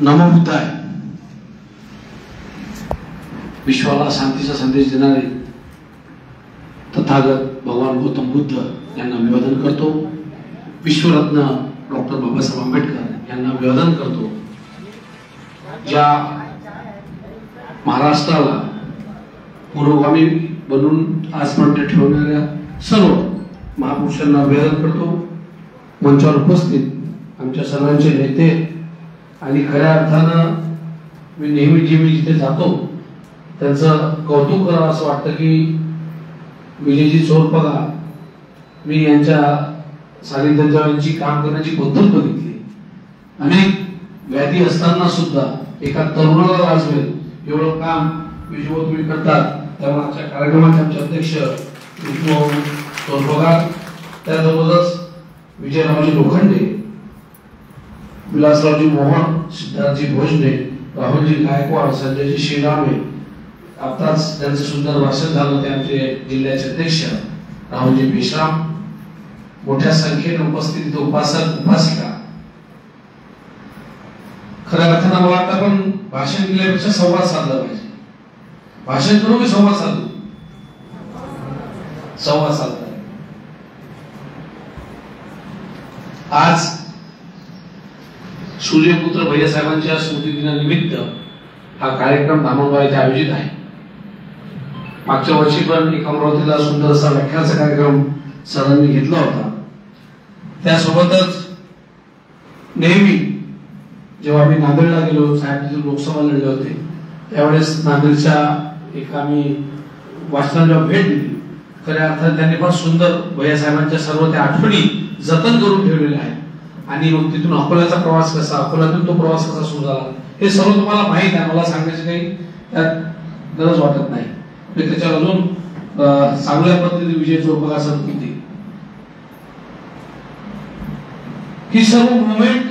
नमो बुद्धाय विश्वाला शांतीचा संदेश देणारे तथागत भगवान गौतम बुद्ध यांना अभिवादन करतो। विश्वरत्न डॉक्टर बाबासाहेब आंबेडकर यांना अभिवादन करतो। या महाराष्ट्राला पुरोगामी बनवून आजपर्यंत ठेवणाऱ्या सर्व महापुरुषांना अभिवादन करतो। मंचावर उपस्थित आमच्या सर्वांचे नेते आणि खऱ्या अर्थानं मी नेहमी जिथे जातो त्यांचं कौतुक करावं असं वाटतं की विजयजी चोरपगा मी यांच्या सानिध्यात यांची काम करण्याची पद्धत बघितली। अनेक व्याधी असताना सुद्धा एका तरुणाला वाचवेल एवढं काम विजयभाऊ तुम्ही करतात। त्यामुळे आजच्या कार्यक्रमाचे आमचे अध्यक्ष विजयभाऊ चोरपगा, त्यासोबतच विजयरावजी लोखंडे, विलासरावजी मोहन, सिद्धार्थजी भोजने, राहुलजी गायकवाड, संजयजी श्रीरामे, आताच त्यांचं सुंदर भाषण झालं ते आमचे जिल्ह्याचे अध्यक्ष राहुलजी बेशराम, मोठ्या संख्येने उपस्थित उपासक उपासिका। खऱ्या अर्थानं मला वाटतं आपण भाषण दिल्यापेक्षा संवाद साधला पाहिजे। भाषण करू की संवाद साधू? संवाद साधला। आज सूर्यपुत्र भैयासाहेबांच्या स्मृती दिनानिमित्त हा कार्यक्रम धामणगाव येथे आयोजित आहे। मागच्या वर्षी पण एक अमरावतीला सुंदर असा व्याख्यानाचा कार्यक्रम सरांनी घेतला होता। त्यासोबतच नेहमी जेव्हा आम्ही नांदेडला गेलो, साहेब तिथून लोकसभा लढले होते, त्यावेळेस नांदेडच्या एक आम्ही वाचनाला जेव्हा भेट दिली, खऱ्या अर्थात त्यांनी फार सुंदर भैयासाहेबांच्या सर्व त्या आठवणी जतन करून ठेवलेल्या आहेत। आणि मग तिथून अकोल्याचा प्रवास कसा, अकोल्यातून तो प्रवास कसा सुरू झाला हे सर्व तुम्हाला माहित आहे। मला सांगायची काही त्यात गरज वाटत नाही। त्याच्यावर अजून चांगल्या पद्धतीने विजय चोरपगा सांगितली ही सर्व मुवमेंट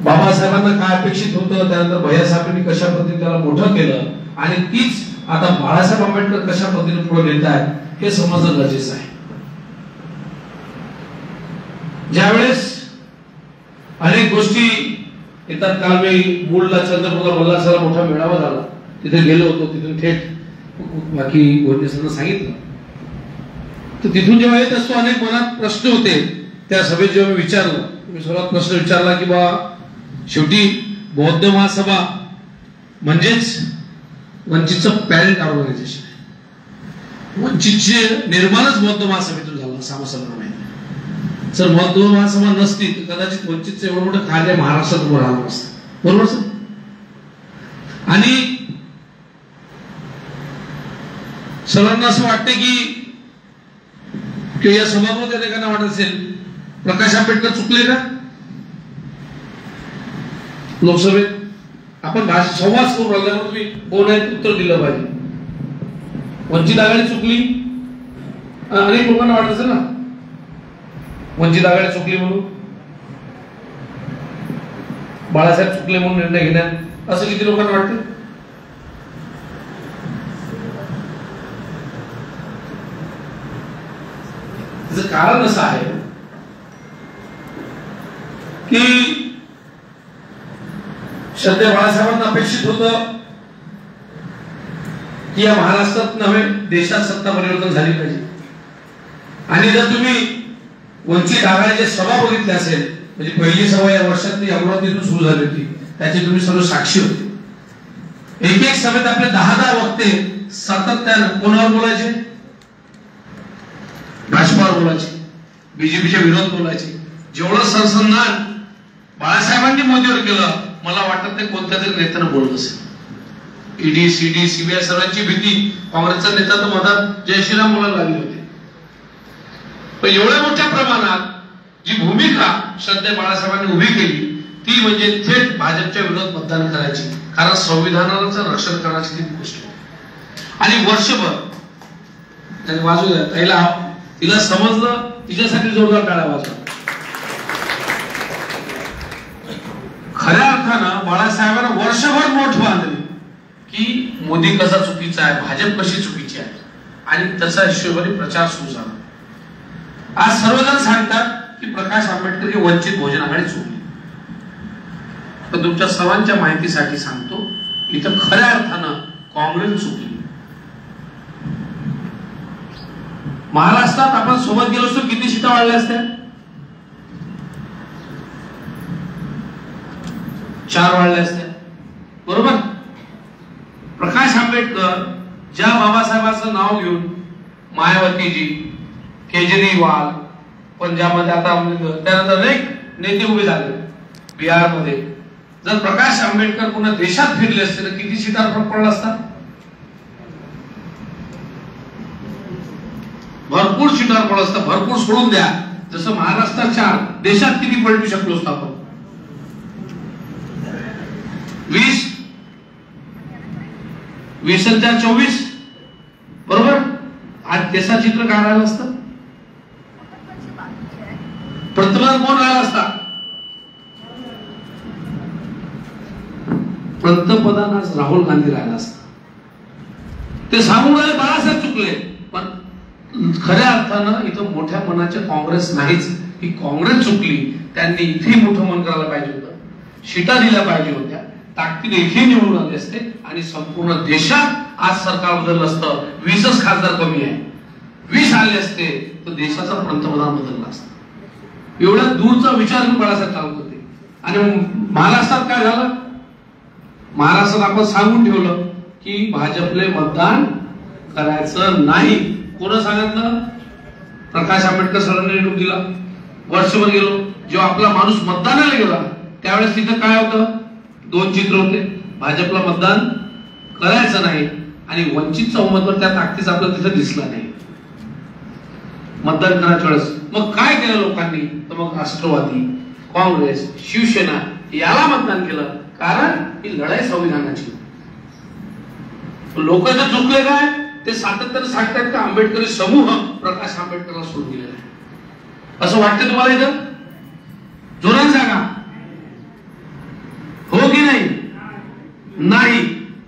बाबासाहेबांना काय अपेक्षित होतं, त्यानंतर भैयासाहेबांनी कशा पद्धतीने त्याला मोठं केलं आणि तीच आता बाळासाहेब आंबेडकर कशा पद्धतीने पुढे नेत आहेत हे समजणं गरजेचं आहे। ज्यावेळेस अनेक गोष्टी येतात, काल मी मूळला चंद्रपूरला वल्लासला मोठा मेळावा झाला, तिथे गेलो होतो, तिथून थेट बाकी गोष्टींना सांगितलं। तर तिथून जेव्हा येत असतो अनेक मनात प्रश्न होते। त्या सभेत जेव्हा मी विचारलं, मी सर्वात प्रश्न विचारला की बा शेवटी बौद्ध महासभा म्हणजेच वंचितचं पॅरेंट ऑर्गनायझेशन आहे। वंचितचे निर्माणच बौद्ध महासभेतून झालं असं आम्हाला सर्वांना माहिती आहे। जर बौद्ध महासभा नसती तर कदाचित वंचितचं एवढं मोठं कार्य महाराष्ट्रात उभं राहिलं नसतं, बरोबर सर? आणि सर्वांना असं वाटतं की या सभागृहात एखादा वाटत असेल प्रकाश आंबेडकर चुकले का लोकसभेत? आपण संवाद करून राहिल्यावर तुम्ही बोलायचं उत्तर दिलं पाहिजे। वंचित आघाडी चुकली, अनेक लोकांना वाटत असेल ना वंचित आघाडी चुकली म्हणून, बाळासाहेब चुकले म्हणून निर्णय घेण्यात, असं किती लोकांना वाटतं? त्याचं कारण असं आहे की श्रद्धेय बाळासाहेबांना अपेक्षित होतं की या महाराष्ट्रात नव्हे देशात सत्ता परिवर्तन झाली पाहिजे। आणि जर तुम्ही वंचित आघाडीची सभा बघितली असेल, म्हणजे पहिली सभा या वर्षातली अमरावतीतून सुरू झाली होती, त्याची तुम्ही सर्व साक्षी होते। एक सभेत आपले 10 वक्ते सातत्यानं कोणावर बोलायचे? भाजपावर बोलायचे, बीजेपीच्या विरोध बोलायचे। जेवढं संसंधान बाळासाहेबांनी मोदीवर केलं, मला वाटत ते कोणत्या तरी नेत्यानं बोलत असेल। ईडी, सीडी, सीबीआय सर्वांची भीती काँग्रेसचा नेता तर मधात जय श्रीराम बोलायला लागले होते। पण एवढ्या मोठ्या प्रमाणात जी भूमिका श्रद्धेय बाळासाहेबांनी उभी केली ती म्हणजे थेट भाजपच्या विरोधात मतदान करायची, कारण संविधानाचं रक्षण करण्याची ती गोष्ट होती। आणि वर्षभर त्याने वाजू द्या, तिला समजलं, तिच्यासाठी जोरदार टाळ्या वाजवा। खऱ्या अर्थानं बाळासाहेबांना वर्षभर मोठ बांधली की मोदी कसा चुकीचा आहे, भाजप कशी चुकीची आहे, आणि त्याचा हिशोबाने प्रचार सुरू झाला। आज सर्वजण सांगतात की प्रकाश आंबेडकर हे वंचित बहुजन आघाडी चुकली। पण तुमच्या सर्वांच्या माहितीसाठी सांगतो, इथं खऱ्या अर्थानं काँग्रेस चुकली. महाराष्ट्रात आपण सोबत गेलो असतो किती सीटा वाढल्या असत्या? 4 वाढल्या असत्या, बरोबर. प्रकाश आंबेडकर ज्या बाबासाहेबांचं नाव घेऊन मायावतीजी, केजरीवाल पंजाबमध्ये, आता त्यानंतर अनेक नेते उभे झाले बिहारमध्ये, जर प्रकाश आंबेडकर पुन्हा देशात फिरले असते तर किती सीटांवर फरक पडला असता? भरपूर सीटांवर पडला असता. भरपूर सोडून द्या, जसं महाराष्ट्रात 4, देशात किती पलटू शकलो असतो आपण? 20 20 24, बरोबर. आज देशाचं चित्र काय राहिलं असतं? पंतप्रधान कोण राहिला असता? पंतप्रधान आज राहुल गांधी राहिला असता. ते सांगून राहिले बाळासाहेब चुकले, पण खऱ्या अर्थानं इथं मोठ्या मनाचे काँग्रेस नाहीच. ही काँग्रेस चुकली. त्यांनी इथे मोठं मन करायला पाहिजे होतं, सीटा दिल्या पाहिजे होत्या, ताकदीने इथे निवडून आले असते आणि संपूर्ण देशात आज सरकार बदललं असतं. 20च खासदार कमी आहे, 20 आले असते तर देशाचा पंतप्रधान बदलला असता. एवढ्या दूरचा विचार मी बाळासाहेब चालत होते. आणि महाराष्ट्रात काय झालं? महाराष्ट्रात आपण सांगून ठेवलं की भाजपले मतदान करायचं नाही. कोण सांगितलं? प्रकाश आंबेडकर सरांनी निरोप दिला. वर्षभर गेलो, जेव्हा आपला माणूस मतदानाला गेला त्यावेळेस तिथं काय होतं? 2 चित्र होते. भाजपला मतदान करायचं नाही आणि वंचितचा उमेदवार त्या ताकदीचा आपल्याला तिथं दिसला नाही मतदान करायच्या वेळेस. मग काय केलं लोकांनी? तर मग राष्ट्रवादी, काँग्रेस, शिवसेना याला मतदान केलं, कारण ही लढाई संविधानाची. लोक जर चुकले काय? ते सातत्याने सांगतात का आंबेडकरी समूह प्रकाश आंबेडकरला सोडून गेलेला आहे. असं वाटतं तुम्हाला इथं? जोरात सांगा, हो की नाही? नाही.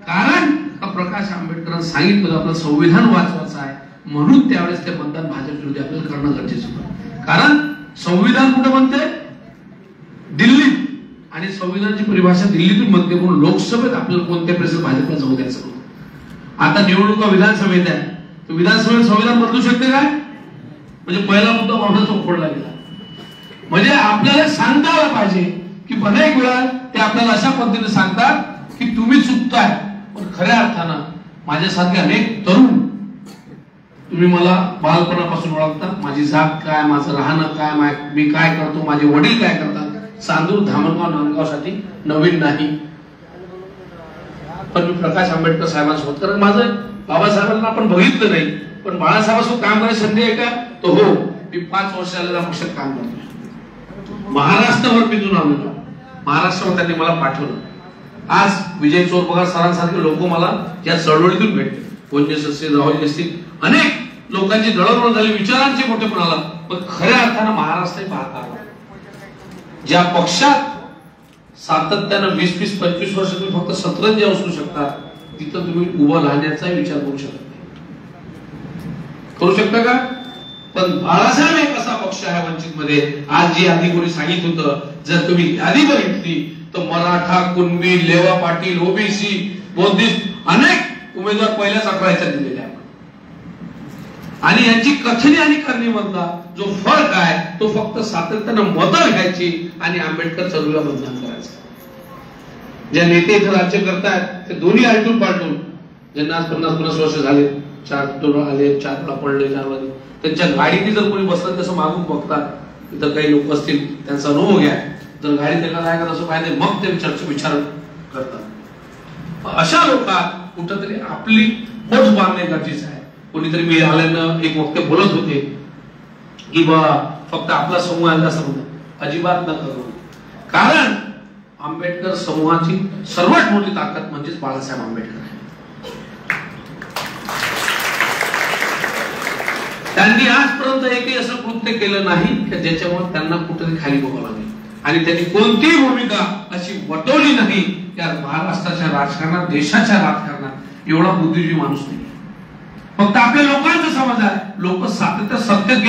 कारण प्रकाश आंबेडकरांनी सांगितलं आपलं संविधान वाचवायचं आहे, म्हणून त्यावेळेस ते मतदान भाजप विरोधी आपल्याला करणं गरजेचं होतं. कारण संविधान कुठे बनते? दिल्लीत. आणि संविधानाची परिभाषा दिल्लीतून बनते, म्हणून लोकसभेत आपल्याला कोणत्या प्रश्न भाजपला जाऊ द्यायचं होतं. आता निवडणुका विधानसभेत आहे, तर विधानसभेत संविधान बदलू शकते काय? म्हणजे पहिला मुद्दा माणूस फोडला गेला. म्हणजे आपल्याला सांगता आलं पाहिजे की अनेक वेळा ते आपल्याला अशा पद्धतीने सांगतात की तुम्ही चुकताय, पण खऱ्या अर्थानं माझ्यासारखे अनेक तरुण, तुम्ही मला बालपणापासून ओळखता, माझी जात काय, माझं राहणं काय, मी काय करतो, माझे वडील काय करतात. चांदूर, धामणगाव, नांदगाव साठी नवीन नाही. पण मी प्रकाश आंबेडकर साहेबांसोबत, कारण माझं बाबासाहेबांना आपण बघितलं नाही, पण बाळासाहेबांसोबत काम करायची संधी आहे का? तो हो. मी 5 वर्ष झालेल्या पक्षात काम करतो. महाराष्ट्रावर पिजून आलो, महाराष्ट्रावर त्यांनी मला पाठवलं. आज विजय चोरपगार सरांसारखे लोक मला या चळवळीतून भेटले. वंजस असतील, राहुल असतील, अनेक लोकांची दळणवळण झाली, विचारांचे मोठेपणाला. पण खऱ्या अर्थानं महाराष्ट्र पाहत आला. ज्या पक्षात सातत्यानं 20-20, 25 वर्ष तुम्ही फक्त सतरंजी असू शकता, तिथं तुम्ही उभं राहण्याचा विचार करू शकत नाही. करू शकता का? पण बाळासाहेब एक असा पक्ष आहे वंचित मध्ये. आज जी यादी कोणी सांगितलं होतं, जर तुम्ही यादी बघितली तर मराठा, कुणबी, लेवा पाटील, ओबीसी, बौद्धिस्ट अनेक उमेदवार पहिल्याच आकड्याच्या दिलेले आहेत. आणि यांची कथनी आणि करणी मधला जो फरक आहे तो फक्त सातत्यानं मतं घ्यायची आणि आंबेडकर चळवळीला मतदान करायचं. ज्या नेते इथं राज्य करतायत ते दोन्ही आलटून पालटून, ज्यांना आज 50-50 वर्ष झाले, 4 आले, 4 वेळा पडले, 4 वाजले, त्यांच्या गाडीत जर कोणी बसलं तसं मागून बघतात. इथं काही लोक असतील, त्यांचा अनुभव घ्या. जर गाडी त्यांना नाही का तसं पाहिजे, मग ते विचार करतात. अशा लोकांना कुठंतरी आपली पोच बांधणे गरजेचं आहे. कोणीतरी मी आल्यानं एक वक्ते बोलत होते की बा फक्त आपला समूह आहे असं म्हणतात. अजिबात न करू. कारण आंबेडकर समूहाची सर्वात मोठी ताकद म्हणजेच बाळासाहेब आंबेडकर आहे. त्यांनी आजपर्यंत एकही असं कृत्य केलं नाही की ज्याच्यामुळे त्यांना कुठेतरी खाली बघावं लागेल. आणि त्यांनी कोणतीही भूमिका अशी वटवली नाही. त्या महाराष्ट्राच्या राजकारणात, देशाच्या राजकारणात एवढा बुद्धिजीवी माणूस नाही. फक्त आपल्या लोकांचा समाज आहे. लोक सातत्यात सत्तेत गेले